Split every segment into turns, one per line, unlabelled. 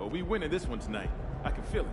Oh, we winning this one tonight. I can feel it.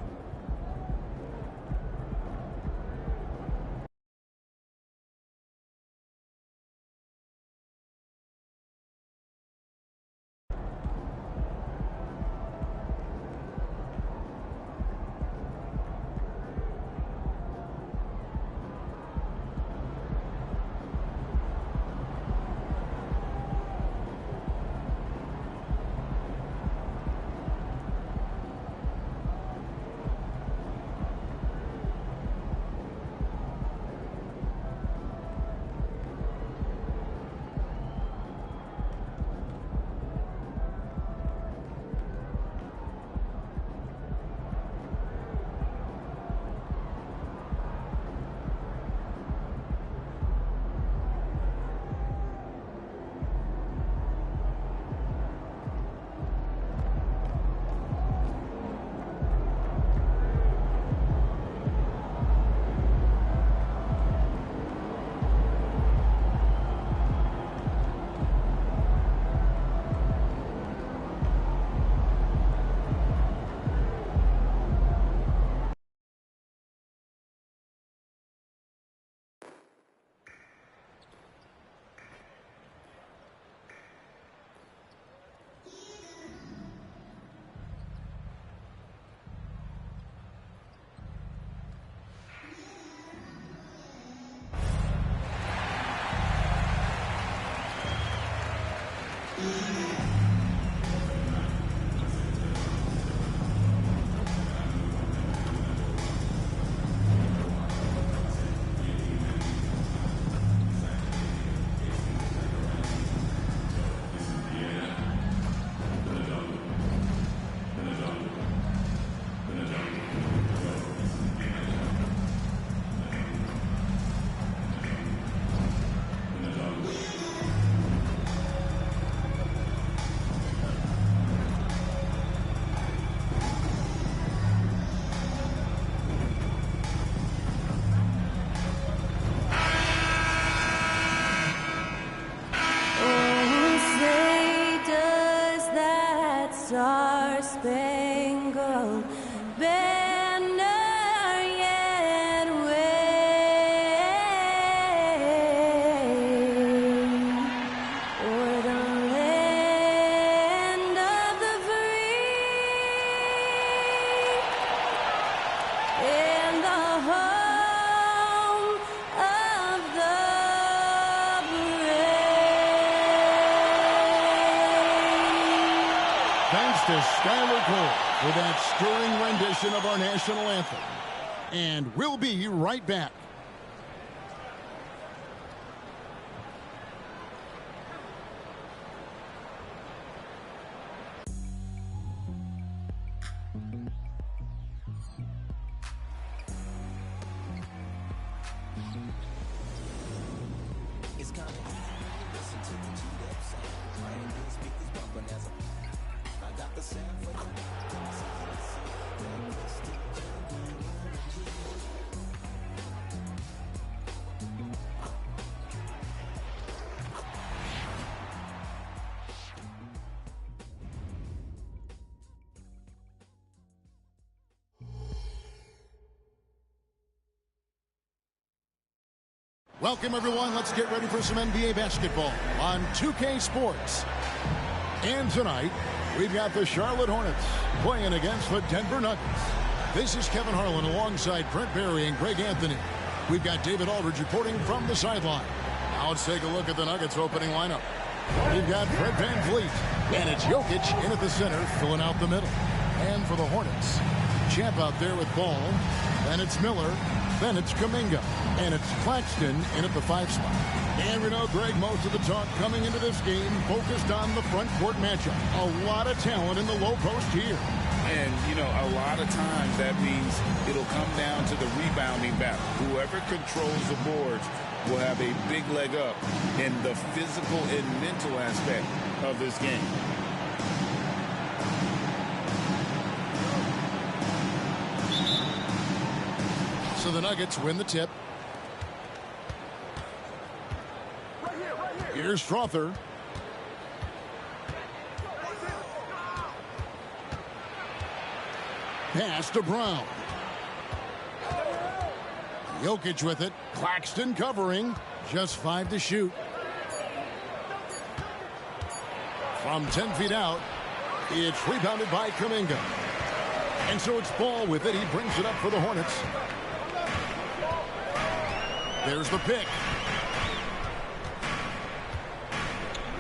Star-Spangled Banner yet wave o'er the land of the free and the home of the brave.
Thanks to Skylar Cole for that stirring rendition of our national anthem. And we'll be right back.
It's coming. Listen to the G-Dub sound. Playing good speakers bumping as I got the sound for you.
Welcome, everyone. Let's get ready for some NBA basketball on 2K Sports. And tonight, we've got the Charlotte Hornets playing against the Denver Nuggets. This is Kevin Harlan alongside Brent Barry and Greg Anthony. We've got David Aldridge reporting from the sideline. Now let's take a look at the Nuggets opening lineup. We've got Fred VanVleet, and it's Jokic in at the center, filling out the middle. And for the Hornets, Champ out there with Ball. Then it's Miller. Then it's Kuminga. And it's Claxton in at the 5 spot. And we know, Greg, most of the talk coming into this game focused on the front court matchup. A lot of talent in the low post here.
And, you know, a lot of times that means it'll come down to the rebounding battle. Whoever controls the boards will have a big leg up in the physical and mental aspect of this game.
So the Nuggets win the tip. Here's Strother. pass to Brown. Jokic with it. Claxton covering. Just 5 to shoot. From 10 feet out, it's rebounded by Kuminga. And so it's Ball with it. He brings it up for the Hornets. There's the pick.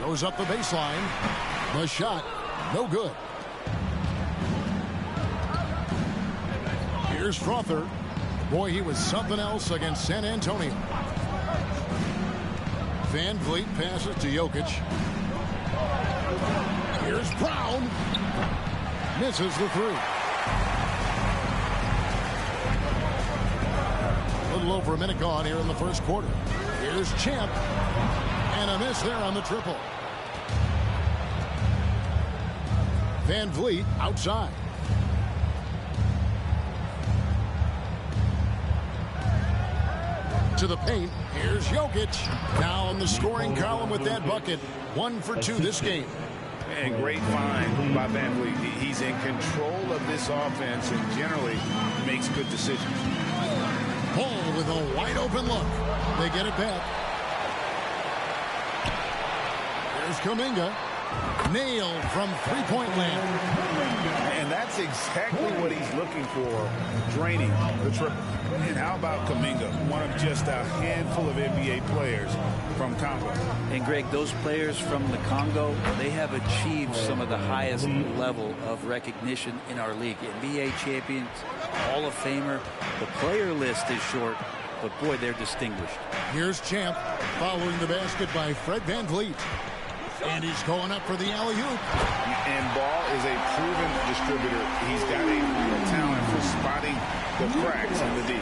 Goes up the baseline. The shot, no good. Here's Frother. Boy, he was something else against San Antonio. Van Vliet passes to Jokic. Here's Brown. Misses the three. A little over a minute gone here in the first quarter. Here's Champ. And a miss there on the triple. Van Vliet outside. To the paint. Here's Jokic. Now in the scoring column with that bucket. 1 for 2 this game.
And great find by Van Vliet. He's in control of this offense and generally makes good decisions.
Ball with a wide open look. They get it back. There's Kuminga. Nailed from three-point land.
And that's exactly what he's looking for, draining the triple. And how about Kuminga, one of just a handful of NBA players from Congo.
And Greg, those players from the Congo, they have achieved some of the highest level of recognition in our league. NBA champions, Hall of Famer. The player list is short, but boy, they're distinguished.
Rehere's Champ following the basket by Fred Van Vliet. And he's going up for the alley-oop.
And Ball is a proven distributor. He's got a real talent for spotting the cracks in the D.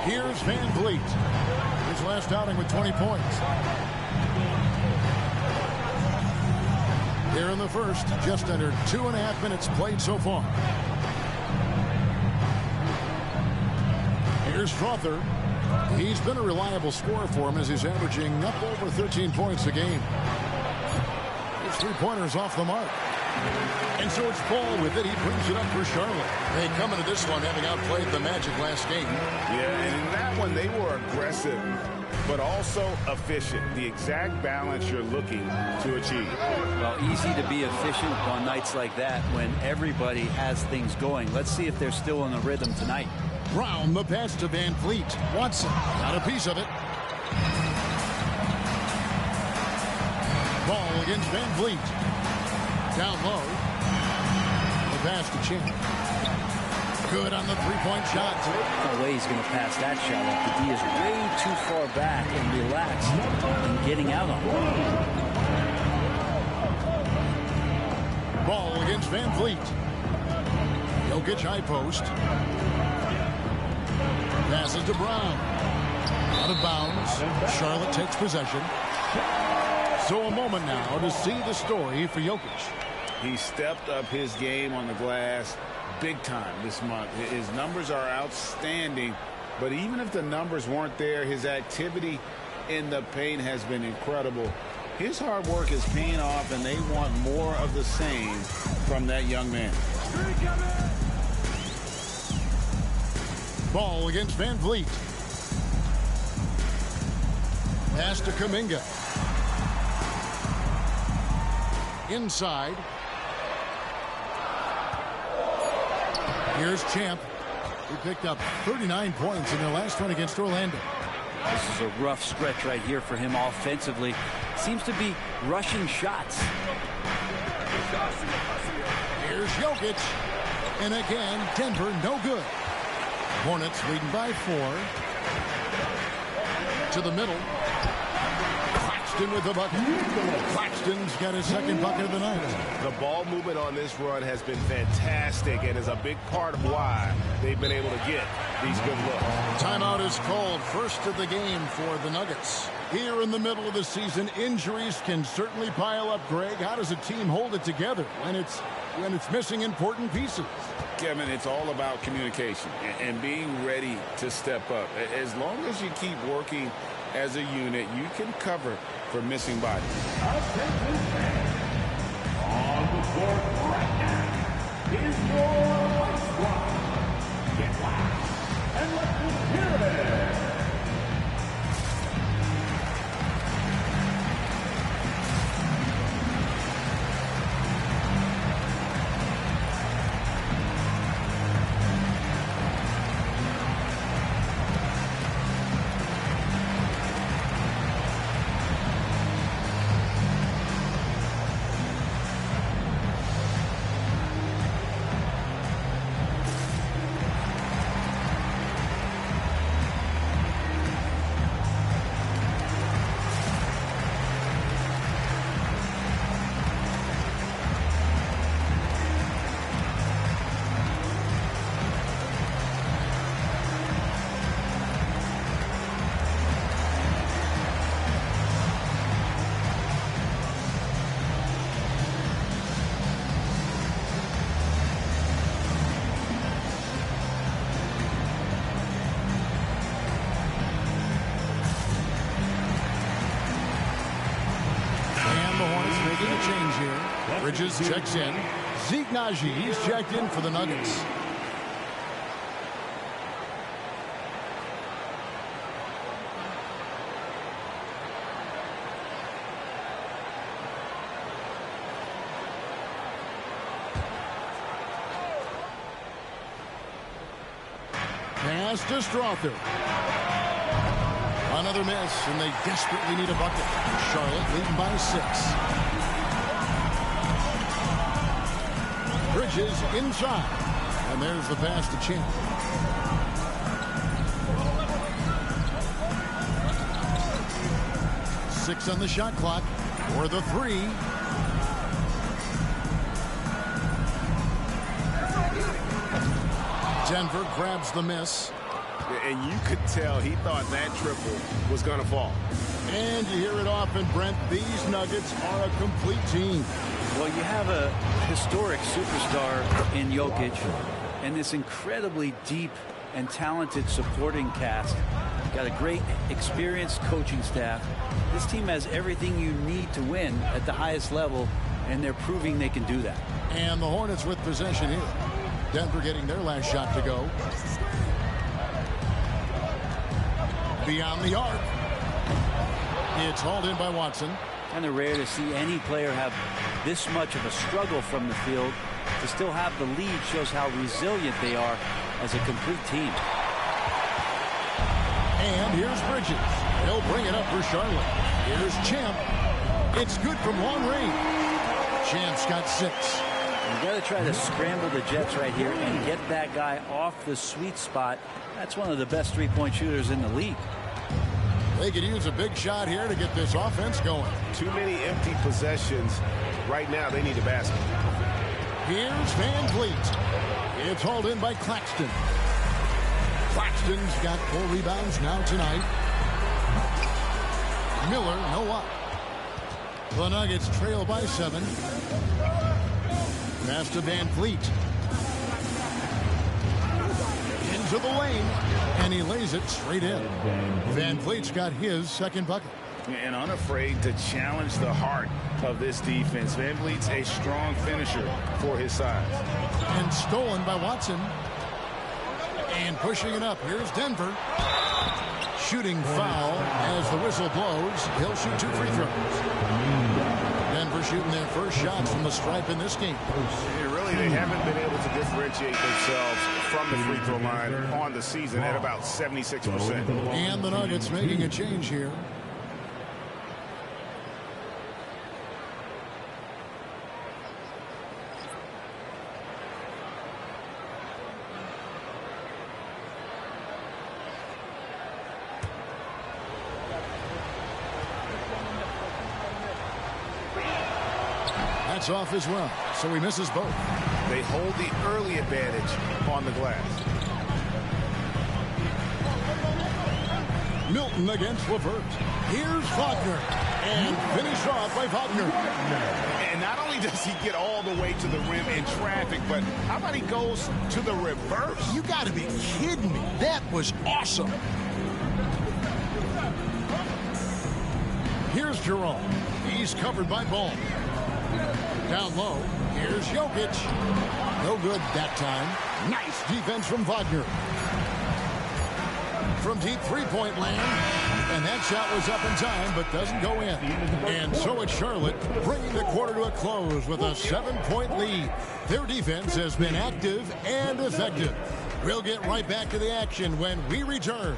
Here's Van Vliet. His last outing with 20 points. Here in the first, just under 2.5 minutes played so far. Here's Frother. He's been a reliable scorer for him as he's averaging up over 13 points a game. His three-pointer's off the mark. And so it's Ball with it. He brings it up for Charlotte. They come into this one having outplayed the Magic last game.
Yeah, and in that one they were aggressive, but also efficient. The exact balance you're looking to achieve.
Well, easy to be efficient on nights like that when everybody has things going. Let's see if they're still in the rhythm tonight.
Brown, the pass to Van Vliet. Watson got a piece of it. Ball against Van Vliet. Down low. The pass to Champ. Good on the three-point shot.
No way he's going to pass that shot up. The D is way too far back and relaxed and getting out on it.
Ball against Van Vliet. Jokic high post. Passes to Brown. Out of bounds. Charlotte takes possession. So a moment now to see the story for Jokic.
He stepped up his game on the glass big time this month. His numbers are outstanding, but even if the numbers weren't there, his activity in the paint has been incredible. His hard work is paying off, and they want more of the same from that young man.
Ball against Van Vliet. Pass to Kuminga. Inside. Here's Champ. He picked up 39 points in their last one against Orlando.
This is a rough stretch right here for him offensively. Seems to be rushing shots.
Here's Jokic. And again, Denver no good. Hornets leading by 4. To the middle. Claxton with the bucket. Claxton's got his second bucket of the night.
The ball movement on this run has been fantastic and is a big part of why they've been able to get these good looks.
Timeout is called, first of the game for the Nuggets. Here in the middle of the season, injuries can certainly pile up, Greg. How does a team hold it together when it's missing important pieces?
Kevin, it's all about communication and being ready to step up. As long as you keep working as a unit, you can cover for missing bodies.
Attention fans. On the court right now is your ice squad. Get loud and let's hear it.
Bridges checks in. Zeke Naji, he's checked in for the Nuggets. Pass to Strother. Another miss, and they desperately need a bucket. Charlotte leading by 6. Bridges inside. And there's the pass to Champ. Six on the shot clock for the 3. Denver grabs the miss.
And you could tell he thought that triple was going to fall.
And you hear it often, Brent. These Nuggets are a complete team.
Well, you have a historic superstar in Jokic and this incredibly deep and talented supporting cast. Got a great experienced coaching staff. This team has everything you need to win at the highest level, and they're proving they can do that.
And the Hornets with possession here. Denver getting their last shot to go. Beyond the arc. It's hauled in by Watson.
Kind of rare to see any player have this much of a struggle from the field. To still have the lead shows how resilient they are as a complete team.
And here's Bridges. He'll bring it up for Charlotte. Here's Champ. It's good from long range. Champ's got 6.
You got to try to scramble the Jets right here and get that guy off the sweet spot. That's one of the best three-point shooters in the league.
They could use a big shot here to get this offense going.
Too many empty possessions. Right now, they need a basket.
Here's Van Vliet. It's hauled in by Claxton. Claxton's got 4 rebounds now tonight. Miller, no up. The Nuggets trail by 7. Pass to Van Vliet. Into the lane, and he lays it straight in. Van Vliet's got his second bucket.
And unafraid to challenge the heart of this defense. Van Vliet's a strong finisher for his size.
And stolen by Watson. And pushing it up. Here's Denver. Shooting foul as the whistle blows. He'll shoot 2 free throws. Denver shooting their first shots from the stripe in this game.
Really, they haven't been able to differentiate themselves from the free throw line on the season at about 76%.
And the Nuggets making a change here. That's off as well, so he misses both.
They hold the early advantage on the glass.
Milton against Levert. Here's Wagner. And finished off by Wagner.
And not only does he get all the way to the rim in traffic, but how about he goes to the reverse?
You got to be kidding me. That was awesome. Here's Jerome. He's covered by Ball. Down low. Here's Jokic. No good that time. Nice defense from Wagner. From deep three-point land. And that shot was up in time, but doesn't go in. And so it's Charlotte, bringing the quarter to a close with a 7-point lead. Their defense has been active and effective. We'll get right back to the action when we return.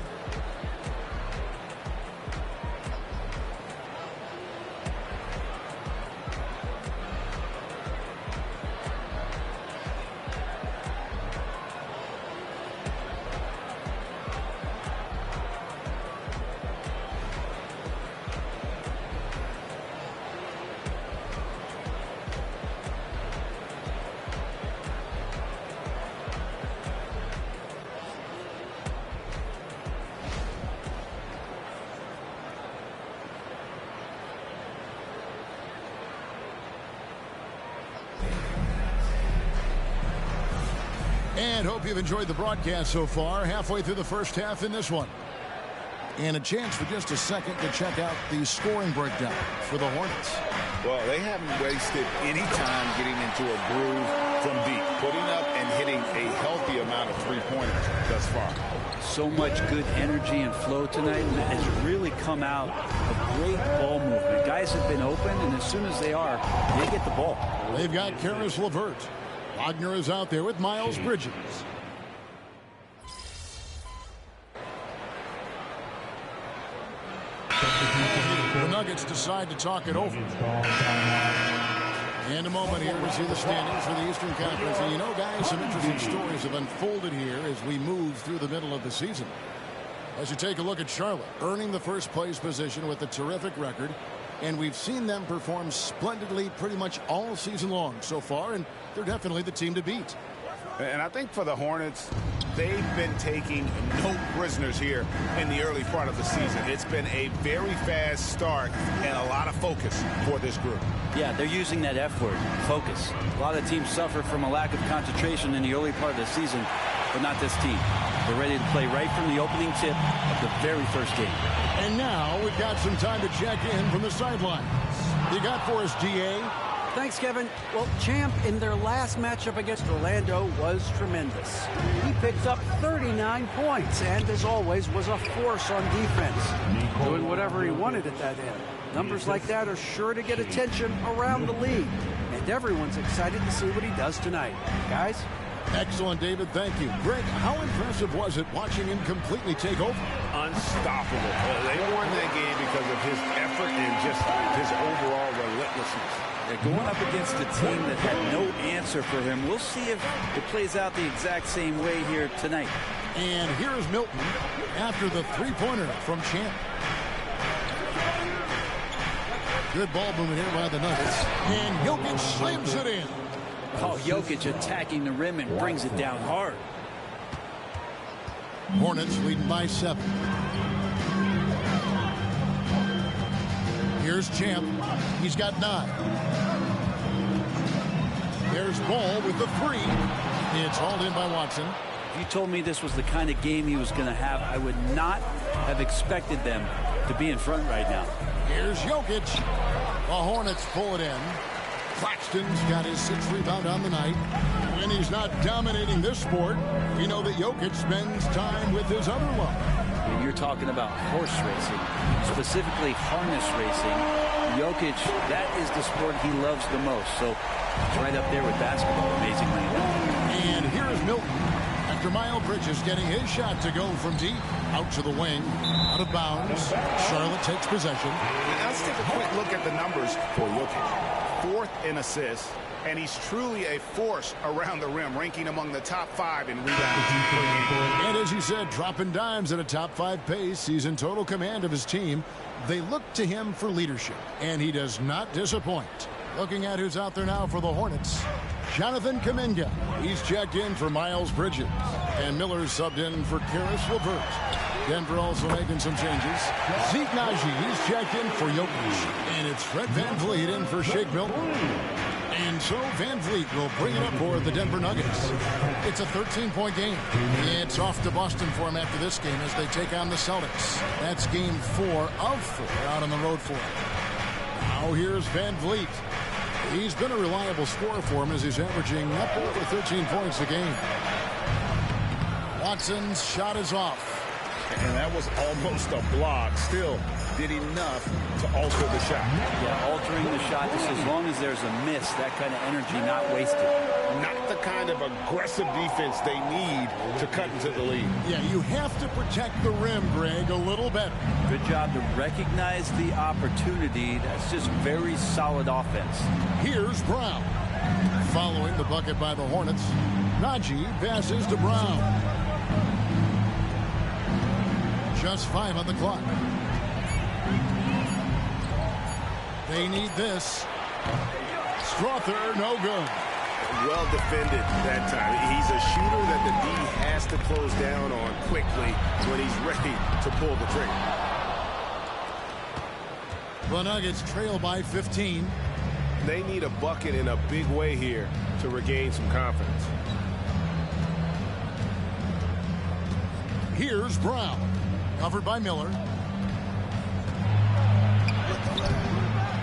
And hope you've enjoyed the broadcast so far. Halfway through the first half in this one. And a chance for just a second to check out the scoring breakdown for the Hornets.
Well, they haven't wasted any time getting into a groove from deep, putting up and hitting a healthy amount of three-pointers thus far.
So much good energy and flow tonight has really come out of great ball movement. Guys have been open, and as soon as they are, they get the ball.
They've got Karis LeVert. Wagner is out there with Miles Bridges. The Nuggets decide to talk it over. In a moment here, we see the standings for the Eastern Conference. And you know, guys, some interesting stories have unfolded here as we move through the middle of the season. As you take a look at Charlotte, earning the first place position with a terrific record. And we've seen them perform splendidly pretty much all season long so far, and they're definitely the team to beat.
And I think for the Hornets, they've been taking no prisoners here in the early part of the season. It's been a very fast start and a lot of focus for this group.
Yeah, they're using that F word, focus. A lot of teams suffer from a lack of concentration in the early part of the season, but not this team. They're ready to play right from the opening tip of the very first game.
And now we've got some time to check in from the sidelines. You got for us, DA?
Thanks, Kevin. Well, Champ, in their last matchup against Orlando, was tremendous. He picked up 39 points and, as always, was a force on defense, doing whatever he wanted at that end. Numbers like that are sure to get attention around the league, and everyone's excited to see what he does tonight. Guys?
Excellent, David. Thank you. Greg, how impressive was it watching him completely take over?
Unstoppable. They won that game because of his effort and just his overall relentlessness.
They're going up against a team that had no answer for him. We'll see if it plays out the exact same way here tonight.
And here's Milton after the three-pointer from Champ. Good ball movement here by the Nuggets. And Jokic slams it in.
Oh, Jokic attacking the rim and brings it down hard.
Hornets leading by 7. Here's Champ. He's got 9. There's Ball with the 3. It's hauled in by Watson.
If you told me this was the kind of game he was going to have, I would not have expected them to be in front right now.
Here's Jokic. The Hornets pull it in. Claxton's got his 6th rebound on the night. And he's not dominating this sport. We know that Jokic spends time with his other love.
When you're talking about horse racing, specifically harness racing, Jokic, that is the sport he loves the most. So it's right up there with basketball, amazingly enough.
And here's Milton. After Miles Bridges getting his shot to go from deep, out to the wing, out of bounds. Charlotte takes possession.
Let's take a quick look at the numbers for Jokic. 4th in assists, and he's truly a force around the rim, ranking among the top 5 in rebounds per game.
And as you said, dropping dimes at a top 5 pace. He's in total command of his team. They look to him for leadership, and he does not disappoint. Looking at who's out there now for the Hornets. Jonathan Kuminga. He's checked in for Miles Bridges. And Miller's subbed in for Karis LeVert. Denver also making some changes. Zeke Naji, he's checked in for Jokic. And it's Fred VanVleet in for Shake Milton. And so VanVleet will bring it up for the Denver Nuggets. It's a 13-point game. It's off to Boston for him after this game as they take on the Celtics. That's game 4 of 4 out on the road for him. Now here's Van Vliet. He's been a reliable scorer for him as he's averaging up over 13 points a game. Watson's shot is off.
And that was almost a block. Still did enough to alter the shot.
Yeah, altering the shot just as long as there's a miss, that kind of energy not wasted.
Not the kind of aggressive defense they need to cut into the lead.
Yeah, you have to protect the rim, Greg, a little better.
Good job to recognize the opportunity. That's just very solid offense.
Here's Brown. Following the bucket by the Hornets, Najee passes to Brown. Just 5 on the clock. They need this. Strother, no good.
Well defended that time. He's a shooter that the D has to close down on quickly when he's ready to pull the trigger.
The Nuggets trail by 15.
They need a bucket in a big way here to regain some confidence.
Here's Brown. Covered by Miller.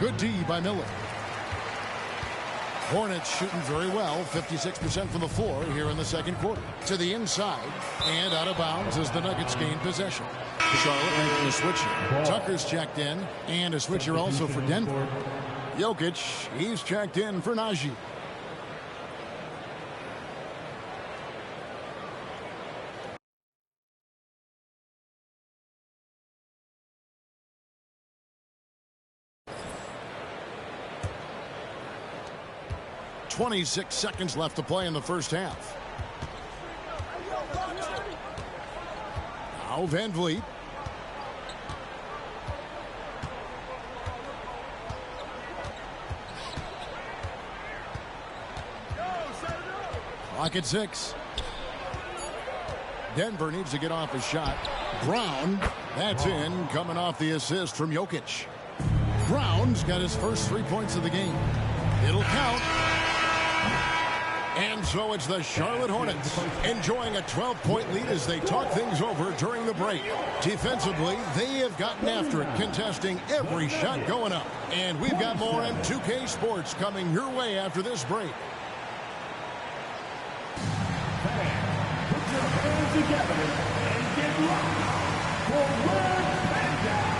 Good D by Miller. Hornets shooting very well, 56% from the floor here in the second quarter. To the inside and out of bounds as the Nuggets gain possession. Charlotte making a switch here. Tucker's checked in and a switcher also for Denver. Jokic, he's checked in for Najee. .26 seconds left to play in the first half. Now Van Vliet. Clock at 6. Denver needs to get off a shot. Brown, that's in, coming off the assist from Jokic. Brown's got his first 3 points of the game. It'll count. And so it's the Charlotte Hornets enjoying a 12-point lead as they talk things over during the break. Defensively, they have gotten after it, contesting every shot going up. And we've got more in 2K Sports coming your way after this break.
Fans, put your hands together and get loud for Red Panda.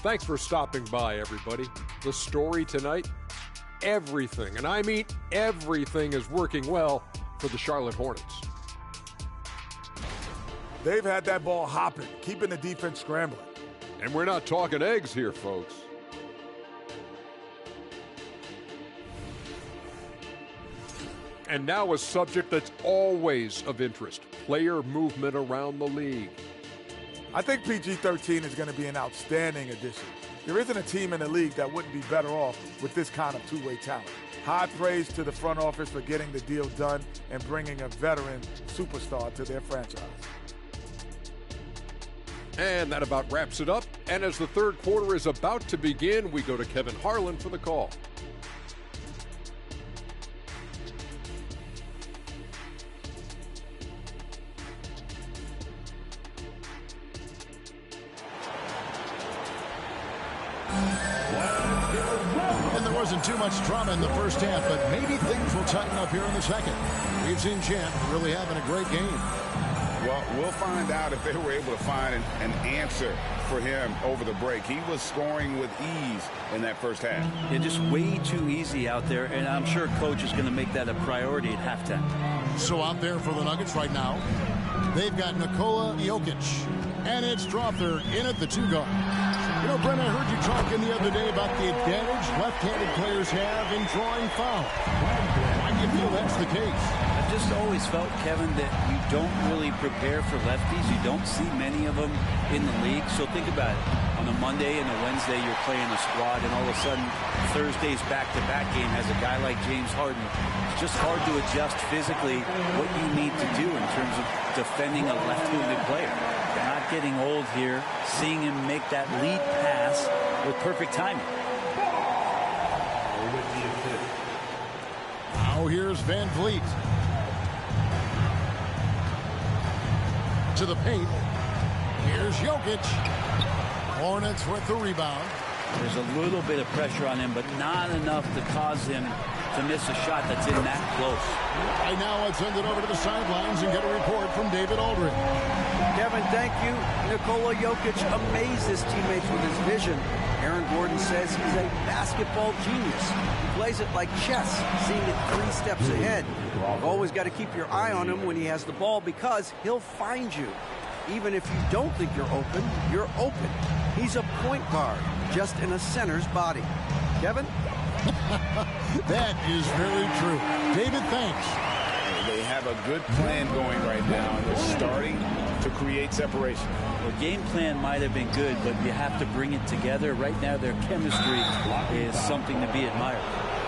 Thanks for stopping by, everybody. The story tonight, everything, and I mean everything, is working well for the Charlotte Hornets.
They've had that ball hopping, keeping the defense scrambling.
And we're not talking eggs here, folks. And now a subject that's always of interest, player movement around the league.
I think PG-13 is going to be an outstanding addition. There isn't a team in the league that wouldn't be better off with this kind of two-way talent. High praise to the front office for getting the deal done and bringing a veteran superstar to their franchise.
And that about wraps it up. And as the third quarter is about to begin, we go to Kevin Harlan for the call.
wasn't too much drama in the first half, but maybe things will tighten up here in the second. We've seen Champ really having a great game.
Well, we'll find out if they were able to find an answer for him over the break. He was scoring with ease in that first half.
Yeah, just way too easy out there, and I'm sure coach is going to make that a priority at halftime.
So out there for the Nuggets right now, they've got Nikola Jokic, and it's Strother in at the 2 guard. You know, Brent, I heard you talking the other day about the advantage left-handed players have in drawing fouls. Why do you feel that's the case?
I just always felt, Kevin, that you don't really prepare for lefties. You don't see many of them in the league. So think about it. On a Monday and a Wednesday, you're playing a squad, and all of a sudden, Thursday's back-to-back game has a guy like James Harden. It's just hard to adjust physically what you need to do in terms of defending a left-handed player. You're not getting old here, seeing him make that lead pass with perfect timing.
Now here's Van Vliet. To the paint. Here's Jokic. Hornets with the rebound.
There's a little bit of pressure on him, but not enough to cause him to miss a shot that's in that close.
Right now, let's send it over to the sidelines and get a report from David Aldridge.
Kevin, thank you. Nikola Jokic amazes teammates with his vision. Aaron Gordon says he's a basketball genius. He plays it like chess, seeing it 3 steps ahead. You've always got to keep your eye on him when he has the ball because he'll find you. Even if you don't think you're open. He's a point guard, just in a center's body. Kevin?
That is very true. David, thanks.
They have a good plan going right now, and they're starting to create separation.
The game plan might have been good, but you have to bring it together. Right now, their chemistry is something to be admired.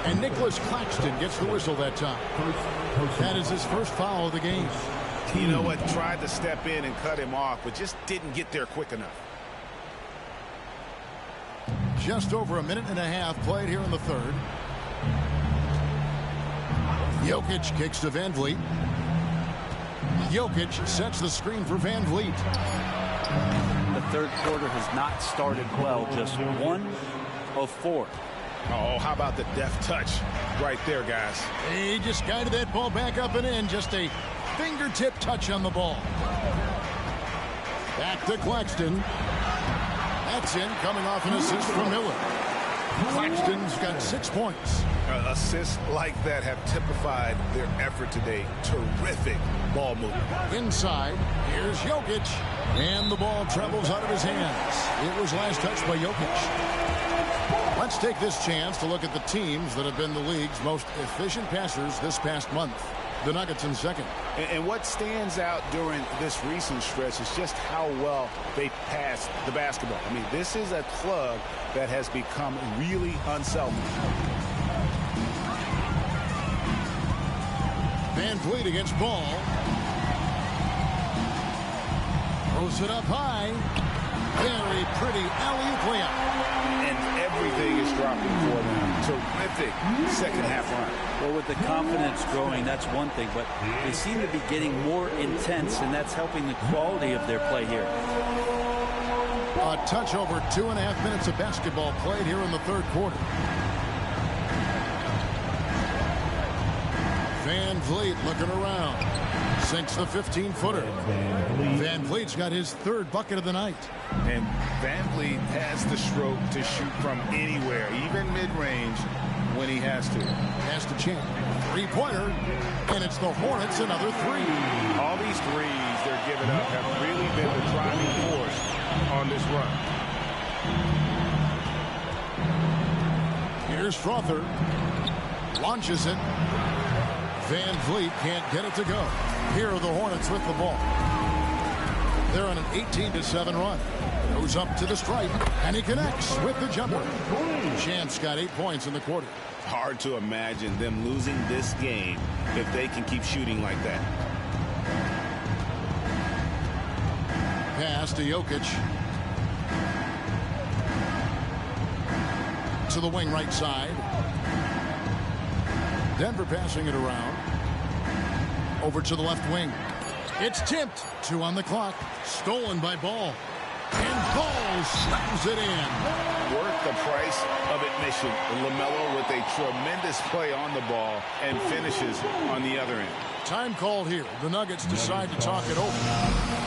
And Nicholas Claxton gets the whistle that time. That is his first foul of the game.
You know what? Tried to step in and cut him off, but just didn't get there quick enough.
Just over a minute and a half played here in the third. Jokic kicks to Van Vliet. Jokic sets the screen for Van Vliet.
The third quarter has not started well, just 1 of 4.
Oh, how about the deft touch right there, guys?
He just guided that ball back up and in. Just a fingertip touch on the ball. Back to Claxton. That's in, coming off an assist from Miller. Claxton's got 6 points.
Assists like that have typified their effort today. Terrific ball movement.
Inside, here's Jokic. And the ball travels out of his hands. It was last touched by Jokic. Let's take this chance to look at the teams that have been the league's most efficient passers this past month. The Nuggets in second.
And what stands out during this recent stretch is just how well they pass the basketball. I mean, this is a club that has become really unselfish.
Van Vliet against Ball. Throws it up high. Very pretty alley-oop layup.
And everything is dropping for them. Terrific second half run.
Well, with the confidence growing, that's one thing, but they seem to be getting more intense, and that's helping the quality of their play here.
A touch over 2.5 minutes of basketball played here in the third quarter. Van Vliet looking around. Sinks the 15-footer. Van Vliet's got his third bucket of the night.
And Van Vliet has the stroke to shoot from anywhere, even mid-range, when he has to.
Has to Champ. 3-pointer. And it's the Hornets, another 3.
All these threes they're giving up have really been the driving force on this run.
Here's Strother. Launches it. Van Vliet can't get it to go. Here are the Hornets with the ball. They're on an 18-7 run. Goes up to the stripe, and he connects with the jumper. Champ's got 8 points in the quarter.
Hard to imagine them losing this game if they can keep shooting like that.
Pass to Jokic. To the wing right side. Denver passing it around. Over to the left wing. It's tipped. 2 on the clock. Stolen by Ball. And Ball slams it in.
Worth the price of admission. LaMelo with a tremendous play on the ball and finishes on the other end.
Time called here. The Nuggets decide to talk it over.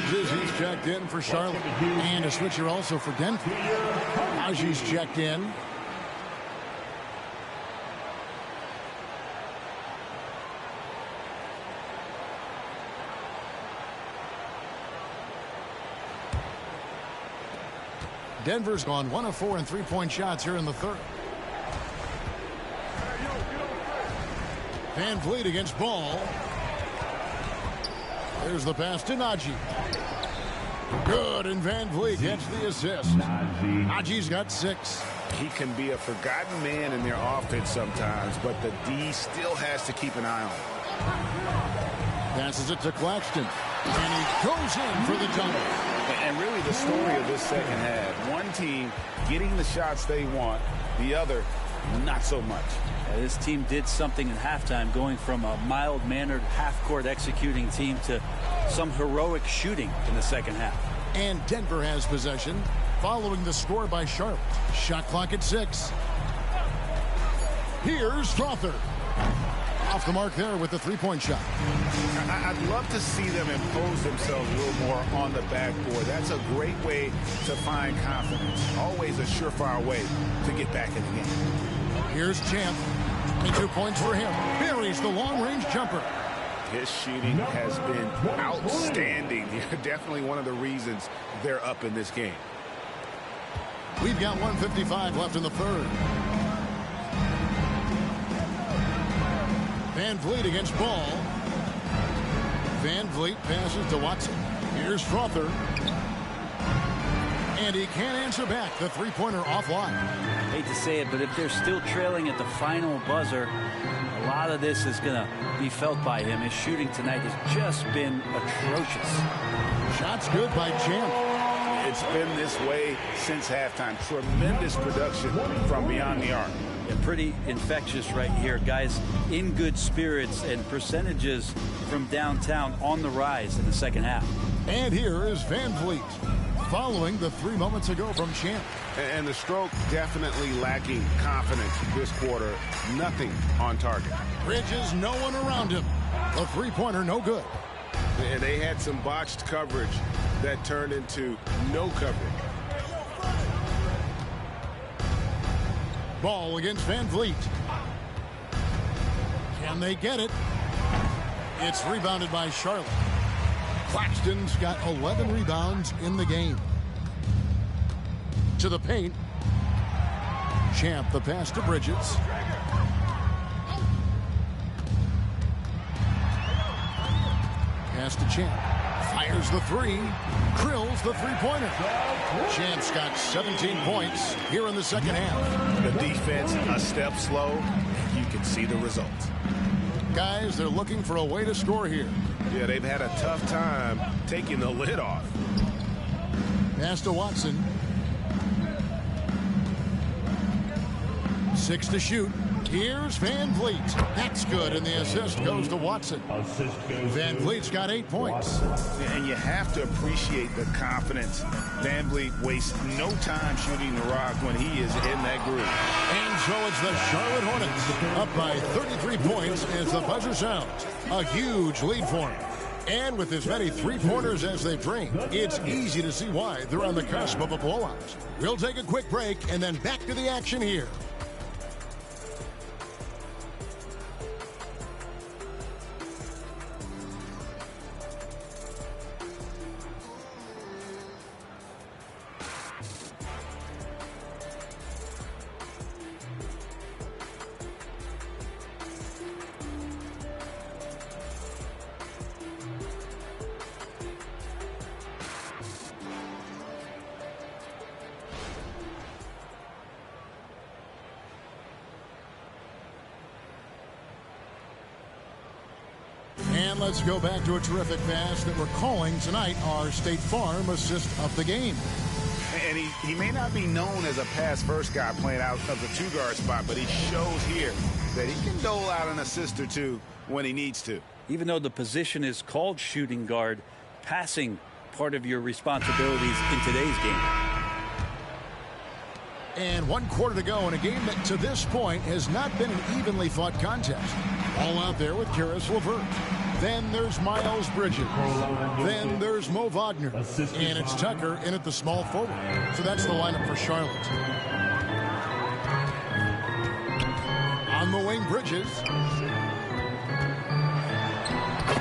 He's checked in for Charlotte. And a switcher also for Denver. Aji's checked in. Denver's gone 1 of 4 in three-point shots here in the third. Van Vliet against Ball. There's the pass to Naji. Good, and Van Vliet gets the assist. Naji's got 6.
He can be a forgotten man in their offense sometimes, but the D still has to keep an eye on him.
Passes it to Claxton, and he goes in for the double.
And really the story of this second half, one team getting the shots they want, the other not so much.
This team did something in halftime, going from a mild-mannered half-court executing team to some heroic shooting in the second half.
And Denver has possession following the score by Charlotte. Shot clock at 6. Here's Strother. Off the mark there with the three-point shot.
I'd love to see them impose themselves a little more on the backboard. That's a great way to find confidence. Always a surefire way to get back in the game.
Here's Champ. And 2 points for him. Buries the long-range jumper.
His shooting has been outstanding. Definitely one of the reasons they're up in this game.
We've got 1:55 left in the third. Van Vliet against Ball. Van Vliet passes to Watson. Here's Strother. And he can't answer back. The three-pointer offline.
Hate to say it, but if they're still trailing at the final buzzer, a lot of this is going to be felt by him. His shooting tonight has just been atrocious.
Shots good by Champ.
It's been this way since halftime. Tremendous production from beyond the arc.
And pretty infectious right here. Guys in good spirits, and percentages from downtown on the rise in the second half.
And here is Van Vliet, following the 3 moments ago from Champ.
And the stroke definitely lacking confidence this quarter. Nothing on target.
Bridges, no one around him. The three-pointer, no good.
And they had some botched coverage that turned into no coverage.
Ball against Van Vliet. Can they get it? It's rebounded by Charlotte. Claxton's got 11 rebounds in the game. To the paint. Champ, the pass to Bridges. Pass to Champ. Fires the three. Drills the three-pointer. Champ's got 17 points here in the second half.
The defense a step slow. You can see the results.
Guys, they're looking for a way to score here.
Yeah, they've had a tough time taking the lid off.
Pass to Watson. 6 to shoot. Here's Van Vliet. That's good, and the assist goes to Watson. Van Vliet's got 8 points.
And you have to appreciate the confidence. Van Vliet wastes no time shooting the rock when he is in that groove.
And so it's the Charlotte Hornets up by 33 points as the buzzer sounds. A huge lead for them. And with as many three-pointers as they've drained, it's easy to see why they're on the cusp of a blowout. We'll take a quick break and then back to the action here. And let's go back to a terrific pass that we're calling tonight our State Farm assist of the game.
And he may not be known as a pass-first guy playing out of the two-guard spot, but he shows here that he can dole out an assist or two when he needs to.
Even though the position is called shooting guard, passing part of your responsibilities in today's game.
And 1 quarter to go in a game that to this point has not been an evenly fought contest. All out there with Karis LeVert. Then there's Miles Bridges. Then there's Mo Wagner. And it's Tucker in at the small forward. So that's the lineup for Charlotte. On the wing, Bridges.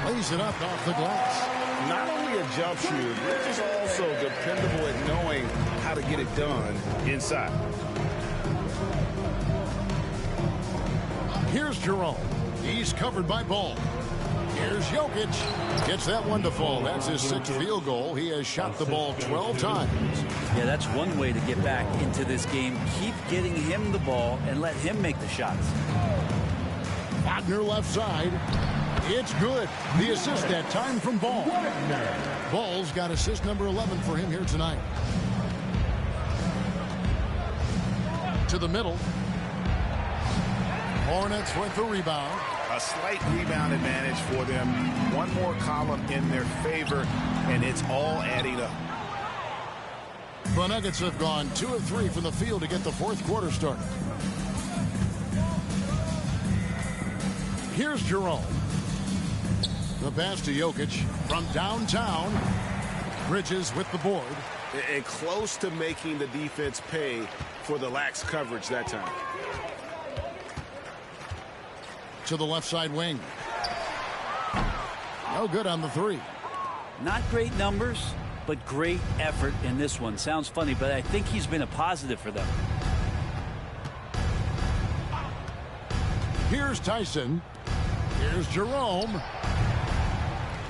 Lays it up off the glass.
Not only a jump shooter, Bridges also dependable at knowing how to get it done inside.
Here's Jerome. He's covered by Ball. Here's Jokic. Gets that one to fall. That's his 6th field goal. He has shot the ball 12 times.
Yeah, that's one way to get back into this game. Keep getting him the ball and let him make the shots.
Wagner left side. It's good. The assist that time from Ball. Ball's got assist number 11 for him here tonight. To the middle. Hornets with the rebound.
A slight rebound advantage for them. One more column in their favor, and it's all adding up.
The Nuggets have gone 2 of 3 from the field to get the 4th quarter started. Here's Jerome. The pass to Jokic from downtown. Bridges with the board.
And close to making the defense pay for the lax coverage that time.
To the left side wing. No good on the 3.
Not great numbers, but great effort in this one. Sounds funny, but I think he's been a positive for them.
Here's Tyson. Here's Jerome.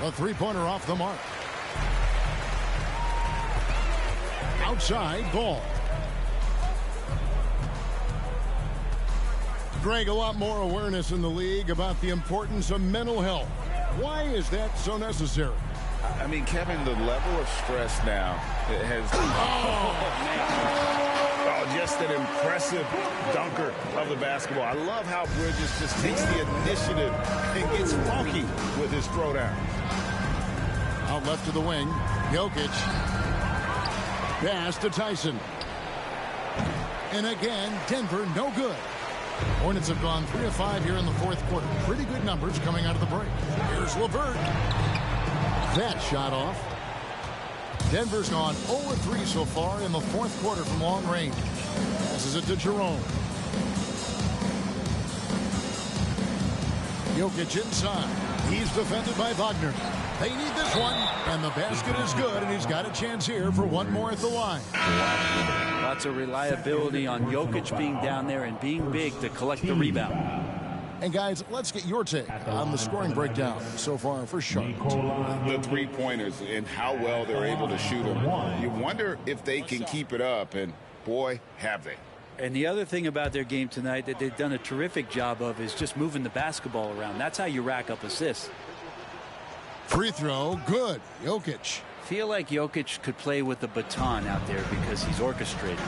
A three-pointer off the mark. Outside, Ball. Greg, a lot more awareness in the league about the importance of mental health. Why is that so necessary?
I mean, Kevin, the level of stress now has... Oh, just an impressive dunker of the basketball. I love how Bridges just takes the initiative and gets funky with his throwdown.
Out left to the wing. Jokic. Pass to Tyson. And again, Denver no good. Hornets have gone 3 of 5 here in the 4th quarter. Pretty good numbers coming out of the break. Here's LeVert. That shot off. Denver's gone 0 of 3 so far in the 4th quarter from long range. Passes it to Jerome. Jokic inside. He's defended by Wagner. They need this one, and the basket is good, and he's got a chance here for one more at the line.
Lots of reliability on Jokic being down there and being big to collect the rebound.
And guys, let's get your take on the scoring breakdown so far for Charlotte.
The three-pointers and how well they're able to shoot them. You wonder if they can keep it up, and boy, have they.
And the other thing about their game tonight that they've done a terrific job of is just moving the basketball around. That's how you rack up assists.
Free throw, good. Jokic.
Feel like Jokic could play with the baton out there because he's orchestrated.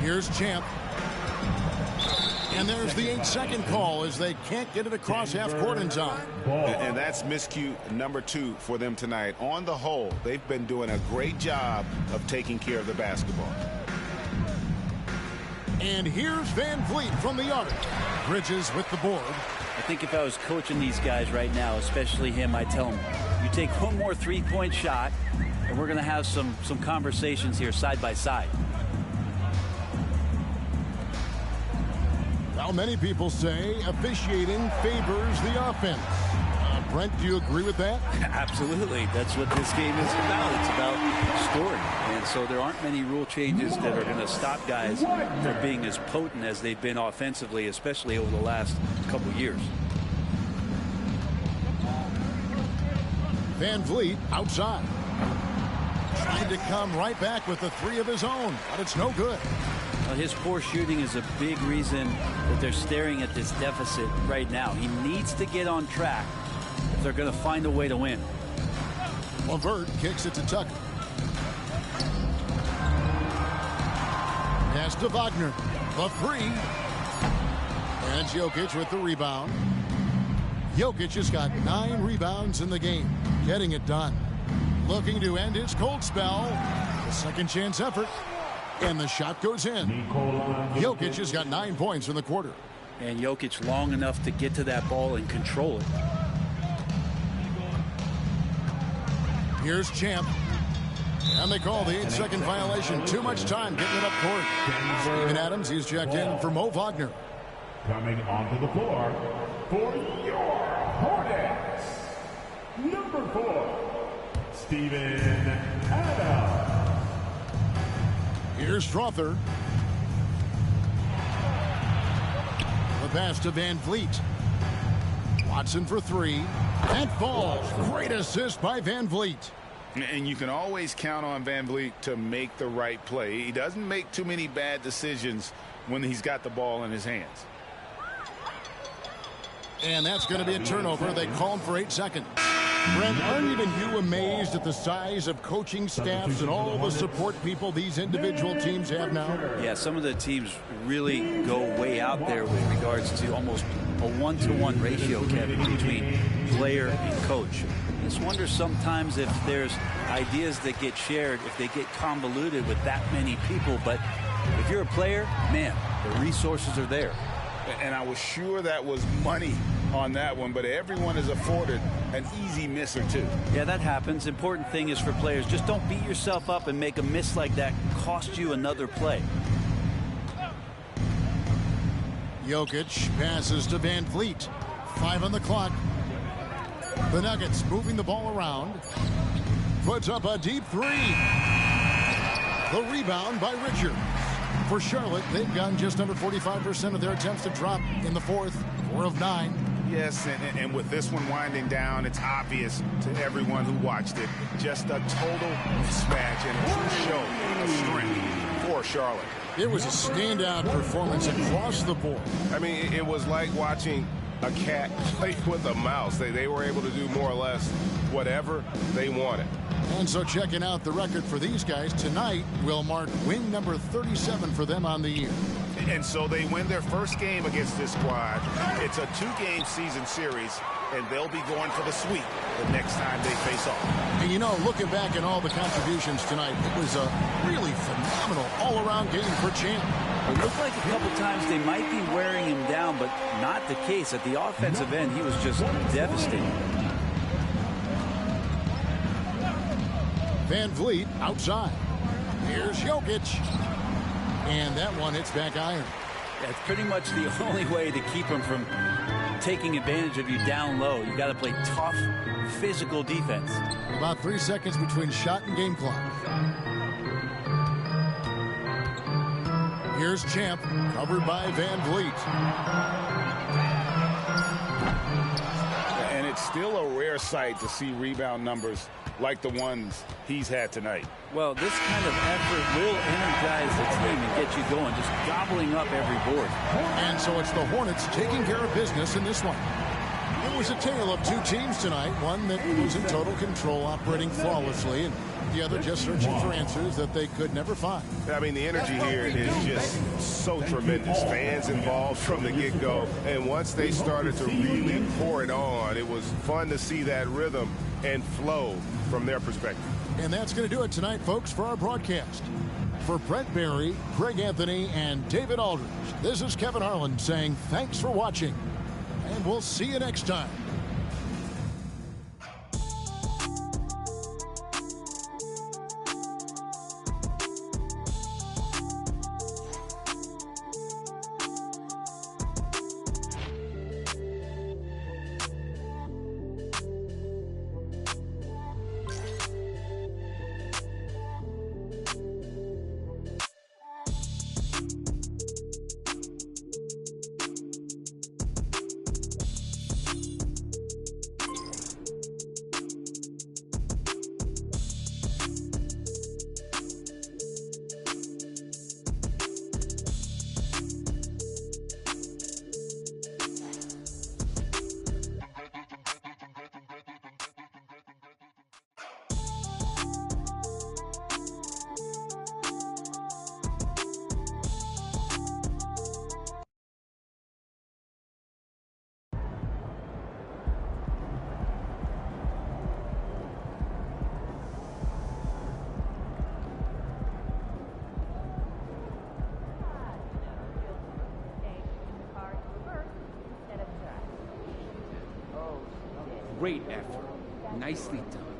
Here's Champ. And there's the 8-second call as they can't get it across half court in time.
And that's miscue number 2 for them tonight. On the whole, they've been doing a great job of taking care of the basketball.
And here's Van Vliet from the arc. Bridges with the board.
I think if I was coaching these guys right now, especially him, I'd tell him, you take one more three-point shot, and we're going to have some conversations here side by side.
Well, many people say officiating favors the offense. Brent, do you agree with that?
Absolutely. That's what this game is about. It's about scoring. And so there aren't many rule changes that are going to stop guys from being as potent as they've been offensively, especially over the last couple years.
Van Vliet outside. Trying to come right back with the 3 of his own, but it's no good.
Well, his poor shooting is a big reason that they're staring at this deficit right now. He needs to get on track if they're going to find a way to win.
LeVert kicks it to Tucker. Pass to Wagner. The 3. And Jokic with the rebound. Jokic has got 9 rebounds in the game. Getting it done. Looking to end his cold spell. The second chance effort. And the shot goes in. Jokic has got 9 points in the quarter.
And Jokic long enough to get to that ball and control it.
Here's Champ. And they call the 8-second violation. Too much time getting it up court. Steven Adams, he's checked in for Mo Wagner.
Coming onto the floor for your Hornets, number 4, Steven Adams.
Here's Strother. The pass to Van Vliet. Watson for 3. And falls. Great assist by Van Vliet.
And you can always count on Van Vliet to make the right play. He doesn't make too many bad decisions when he's got the ball in his hands.
And that's going to be a turnover. They call him for 8 seconds. Brent, aren't even you amazed at the size of coaching staffs and all the support people these individual teams have now?
Yeah, some of the teams really go way out there with regards to almost a 1-to-1 ratio, Kevin, between player and coach. I just wonder sometimes if there's ideas that get shared, if they get convoluted with that many people. But if you're a player, man, the resources are there.
And I was sure that was money on that one, but everyone is afforded an easy miss or 2.
Yeah, that happens. Important thing is for players, just don't beat yourself up and make a miss like that cost you another play.
Jokic passes to Van Vliet. 5 on the clock. The Nuggets moving the ball around. Puts up a deep 3. The rebound by Richards. For Charlotte, they've gotten just under 45% of their attempts to drop in the 4th. 4 of 9.
Yes, and with this one winding down, it's obvious to everyone who watched it. Just a total mismatch and a true show of strength for Charlotte.
It was a standout performance across the board.
I mean, it was like watching a cat play with a mouse. They were able to do more or less whatever they wanted.
And so checking out the record for these guys tonight will mark win number 37 for them on the year.
And so they win their first game against this squad. It's a 2-game season series, and they'll be going for the sweep the next time they face off.
And you know, looking back at all the contributions tonight, it was a really phenomenal all-around game for Champ.
It looked like a couple times they might be wearing him down, but not the case. At the offensive end, he was just devastating.
Van Vliet outside. Here's Jokic. And that one hits back iron.
That's pretty much the only way to keep him from taking advantage of you down low. You got to play tough, physical defense.
About 3 seconds between shot and game clock. Here's Champ, covered by Van Vliet.
And it's still a rare sight to see rebound numbers like the ones he's had tonight.
Well, this kind of effort will energize the team and get you going, just gobbling up every board.
And so it's the Hornets taking care of business in this one. It was a tale of two teams tonight. One that was in total control, operating flawlessly, and the other just searching for answers that they could never find.
I mean, the energy here is just so tremendous. Fans involved from the get-go. And once they started to really pour it on, it was fun to see that rhythm and flow from their perspective.
And that's going to do it tonight, folks, for our broadcast. For Brent Barry, Greg Anthony, and David Aldridge, this is Kevin Harlan saying thanks for watching. And we'll see you next time.
Great effort. Nicely done.